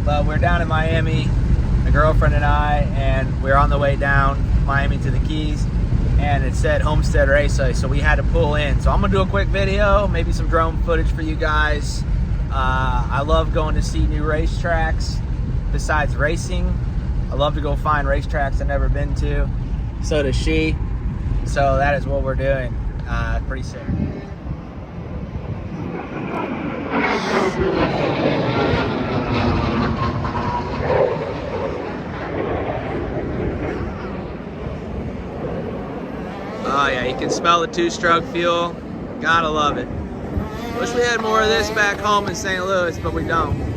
but we're down in Miami, my girlfriend and I, and we're on the way down Miami to the Keys, and it said Homestead Raceway, so we had to pull in. So I'm gonna do a quick video, maybe some drone footage for you guys. I love going to see new racetracks besides racing. I love to go find racetracks I've never been to. So does she. So that is what we're doing. Pretty sick. Oh yeah, you can smell the two-stroke fuel. Gotta love it. Wish we had more of this back home in St. Louis, but we don't.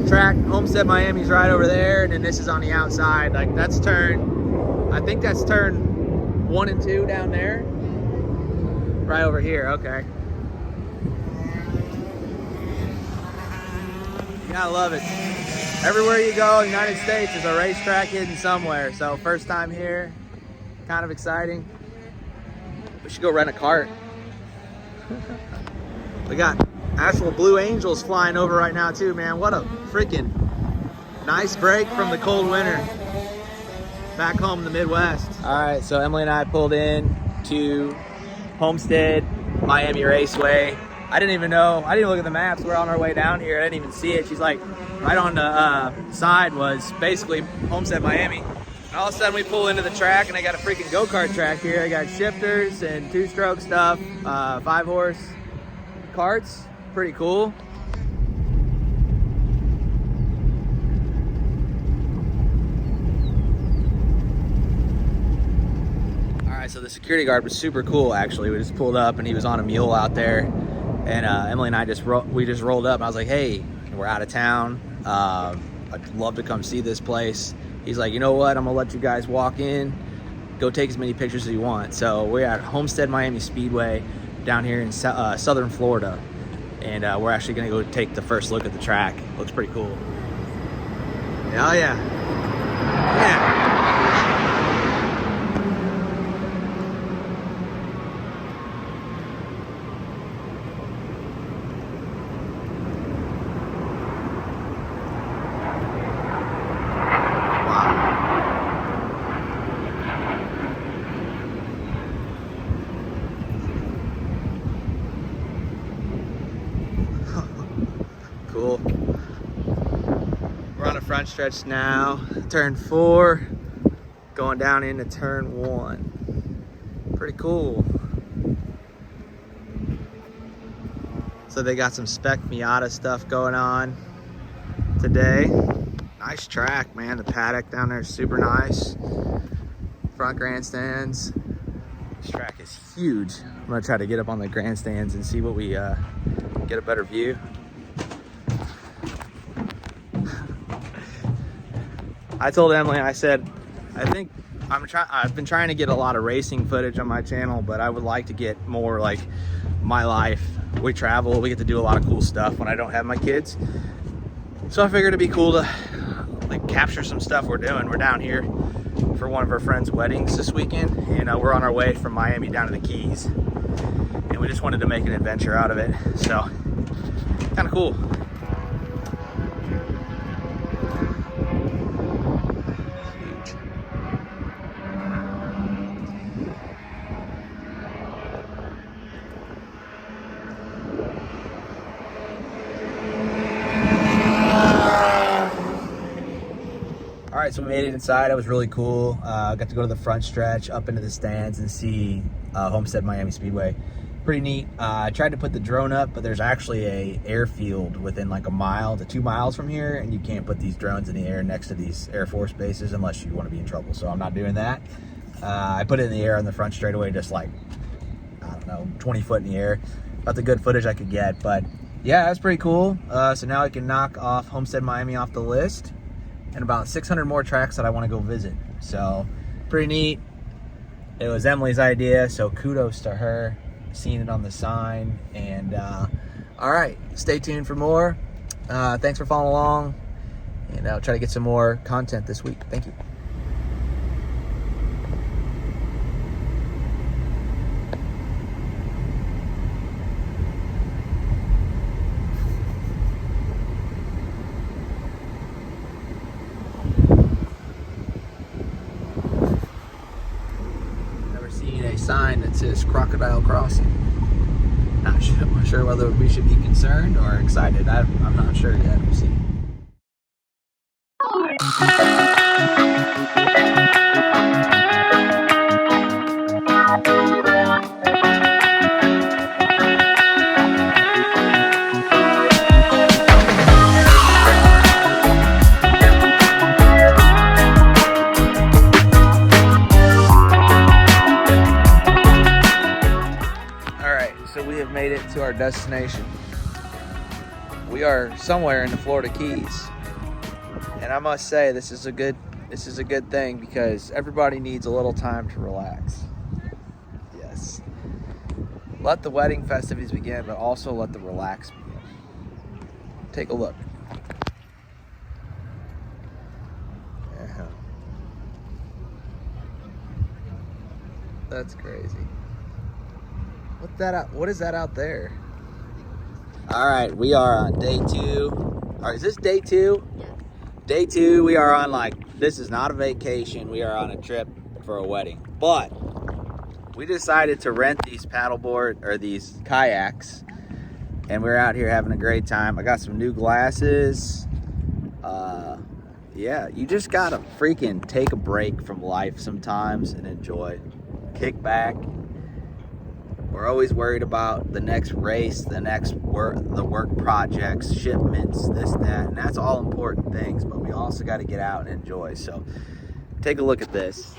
Track, Homestead Miami's right over there, and then this is on the outside. Like that's turn, I think that's turn 1 and 2 down there. Right over here, okay. You gotta love it. Everywhere you go in the United States, there's a racetrack hidden somewhere. So first time here, kind of exciting. We should go rent a cart. We got actual Blue Angels flying over right now too, man. What a freaking nice break from the cold winter back home in the Midwest. All right, so Emily and I pulled in to Homestead Miami Raceway. I didn't even know, I didn't look at the maps. We're on our way down here. I didn't even see it. She's like, right on the side was basically Homestead Miami. And all of a sudden we pull into the track and I got a freaking go-kart track here. I got shifters and two-stroke stuff, 5-horse carts. Pretty cool. All right, so the security guard was super cool actually. We just pulled up and he was on a mule out there. And Emily and I just rolled up and I was like, hey, we're out of town. I'd love to come see this place. He's like, you know what? I'm gonna let you guys walk in, go take as many pictures as you want. So we're at Homestead Miami Speedway down here in southern Florida. And we're actually gonna go take the first look at the track. Looks pretty cool. Hell yeah. Yeah. Cool. We're on a front stretch now. Turn 4, going down into turn 1. Pretty cool. So they got some spec Miata stuff going on today. Nice track, man. The paddock down there is super nice. Front grandstands. This track is huge. I'm gonna try to get up on the grandstands and see what we get a better view. I told Emily, I said, I think I've been trying to get a lot of racing footage on my channel, but I would like to get more like my life. We travel, we get to do a lot of cool stuff when I don't have my kids. So I figured it'd be cool to like capture some stuff we're doing. We're down here for one of our friends' weddings this weekend, and we're on our way from Miami down to the Keys. And we just wanted to make an adventure out of it. So, kind of cool. All right, so we made it inside. It was really cool. Got to go to the front stretch, up into the stands, and see Homestead Miami Speedway. Pretty neat. I tried to put the drone up, but there's actually a airfield within like 1 mile to 2 miles from here, and you can't put these drones in the air next to these Air Force bases unless you want to be in trouble. So I'm not doing that. I put it in the air on the front straightaway, just like, I don't know, 20 foot in the air. About the good footage I could get, but yeah, that's pretty cool. So now I can knock off Homestead Miami off the list, and about 600 more tracks that I want to go visit. So pretty neat. It was Emily's idea, so kudos to her. Seen it on the sign. And all right, stay tuned for more. Thanks for following along, and I'll try to get some more content this week. Thank you. sign that says Crocodile Crossing. Not sure whether we should be concerned or excited. I'm not sure yet. We'll see. Made it to our destination. We are somewhere in the Florida Keys, and I must say this is a good thing because everybody needs a little time to relax. Yes, let the wedding festivities begin, but also let the relax begin. Take a look. Yeah. That's crazy. What is that out there? All right, we are on day 2. All right, is this day 2? Yeah. Day 2, we are on this is not a vacation. We are on a trip for a wedding. But we decided to rent these paddleboard or these kayaks, and we're out here having a great time. I got some new glasses. Yeah, you just gotta freaking take a break from life sometimes and enjoy. Kick back. We're always worried about the next race, the work projects, shipments, this, that, and that's all important things, but we also got to get out and enjoy. So take a look at this.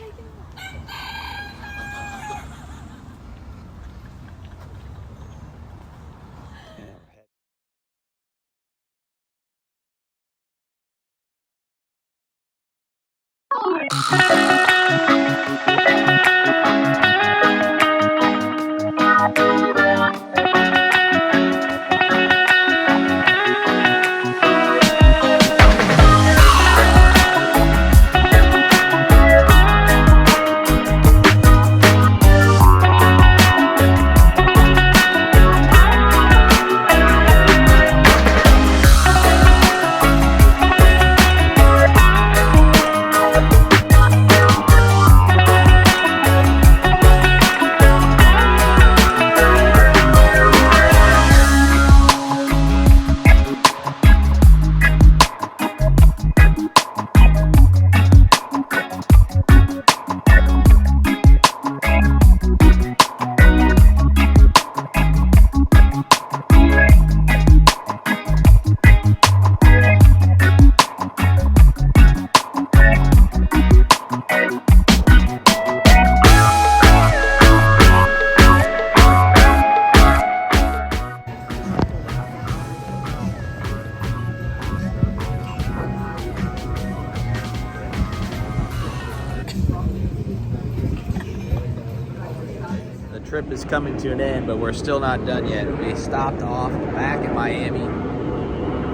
Trip is coming to an end, but we're still not done yet. We stopped off back in Miami.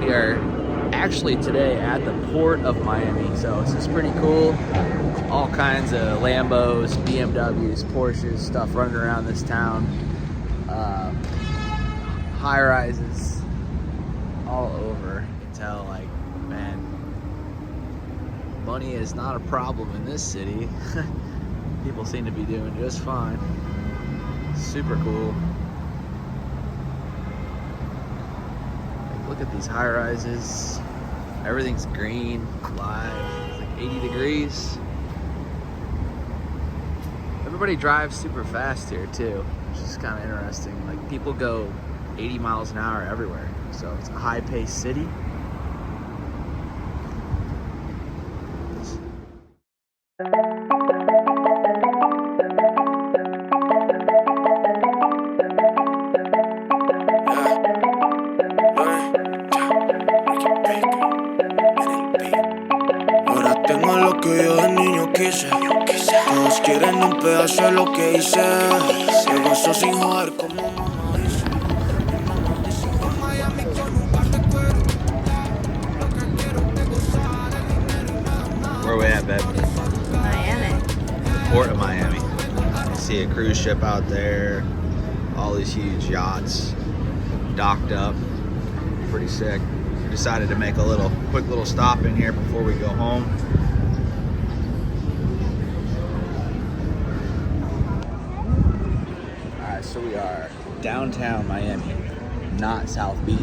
We are actually today at the port of Miami, so this is pretty cool. All kinds of Lambos, BMWs, Porsches, stuff running around this town. High rises all over. You can tell, man, money is not a problem in this city. People seem to be doing just fine. Super cool. Look at these high rises. Everything's green, live. It's 80 degrees. Everybody drives super fast here too, which is kind of interesting. People go 80 miles an hour everywhere. So it's a high-paced city. Todos quieren un pedazo de lo que hice. Se gozó sin joder como mamá dice. En Miami con un par de cuero. Lo que quiero es gozar el dinero y nada más. Where are we at, babe? Miami. Port of Miami. I see a cruise ship out there. All these huge yachts docked up. Pretty sick. We decided to make a quick little stop in here before we go home. Alright, so we are downtown Miami, not South Beach.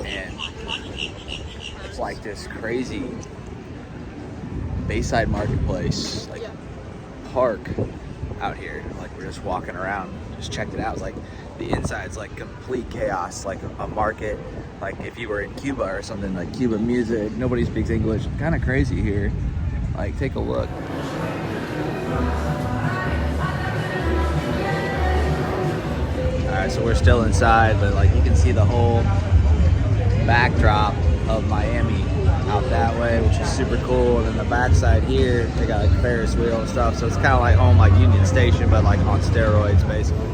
And it's like this crazy Bayside Marketplace, like park out here. Like we're just walking around, just checked it out. It's like the inside's like complete chaos, like a market. Like if you were in Cuba or something, like Cuban music, nobody speaks English. Kind of crazy here. Like take a look. Alright, so we're still inside, but like you can see the whole backdrop of Miami out that way, which is super cool. And then the backside here, they got like Ferris wheel and stuff. So it's kind of like home, like Union Station, but like on steroids, basically.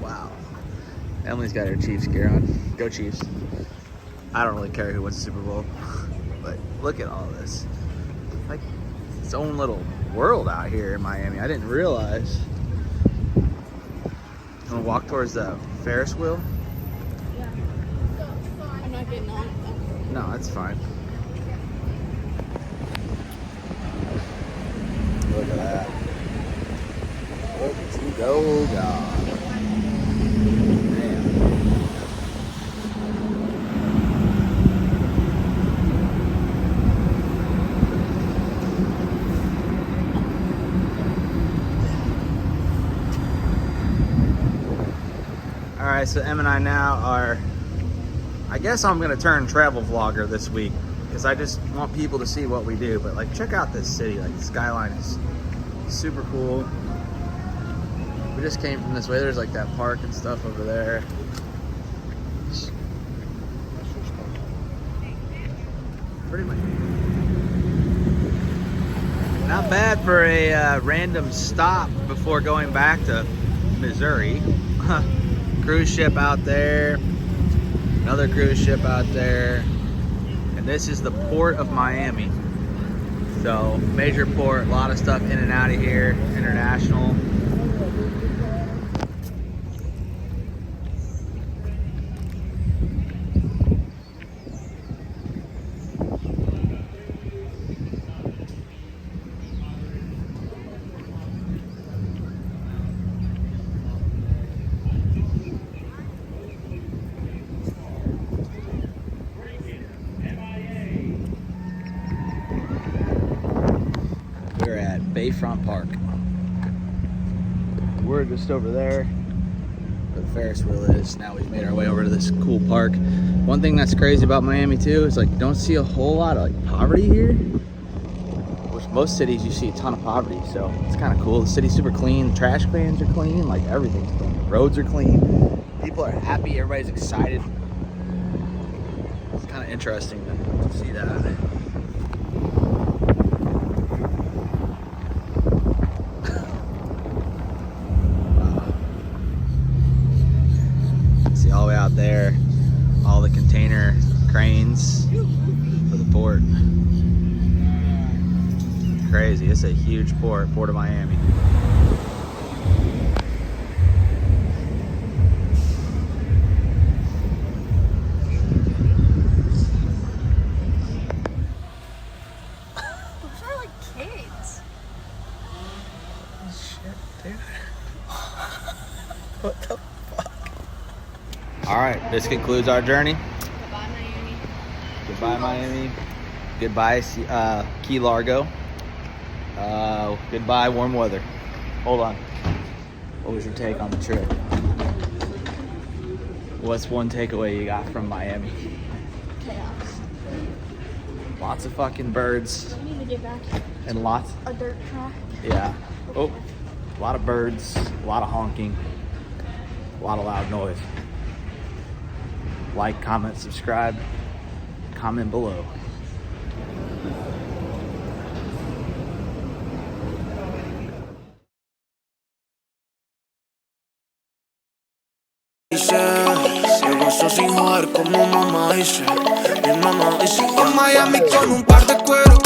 Wow. Emily's got her Chiefs gear on. Go Chiefs. I don't really care who wins the Super Bowl, but look at all this. Like its own little world out here in Miami. I didn't realize. You want to walk towards the Ferris wheel? Yeah. I'm not getting on it. No, that's fine. Look at that. Look at you go, God. Alright, so Em and I now are, I guess I'm going to turn travel vlogger this week because I just want people to see what we do. But like, check out this city. Like, the skyline is super cool. We just came from this way. There's like that park and stuff over there. Pretty much. Not bad for a random stop before going back to Missouri. Cruise ship out there, another cruise ship out there, and this is the port of Miami. So major port, a lot of stuff in and out of here, international. We're at Bayfront Park. We're just over there where the Ferris wheel is. Now we've made our way over to this cool park. One thing that's crazy about Miami too is like you don't see a whole lot of like poverty here. Which most cities you see a ton of poverty, so it's kind of cool. The city's super clean, the trash cans are clean, like everything's clean. The roads are clean. People are happy, everybody's excited. It's kind of interesting to see that. All the way out there, all the container cranes for the port. Crazy, it's a huge port of Miami. Those are like kids. Shit, dude. What the fuck? Alright, this concludes our journey. Goodbye, Miami. Goodbye, Miami. Goodbye, Key Largo. Goodbye, warm weather. Hold on. What was your take on the trip? What's one takeaway you got from Miami? Chaos. Lots of fucking birds We need to get back and lots. a dirt track. Yeah. Oh, a lot of birds, a lot of honking, a lot of loud noise. Like, comment, subscribe, comment below. Se gozó sin joder como mamá dice. Mi mamá dice en Miami con un par de cuero.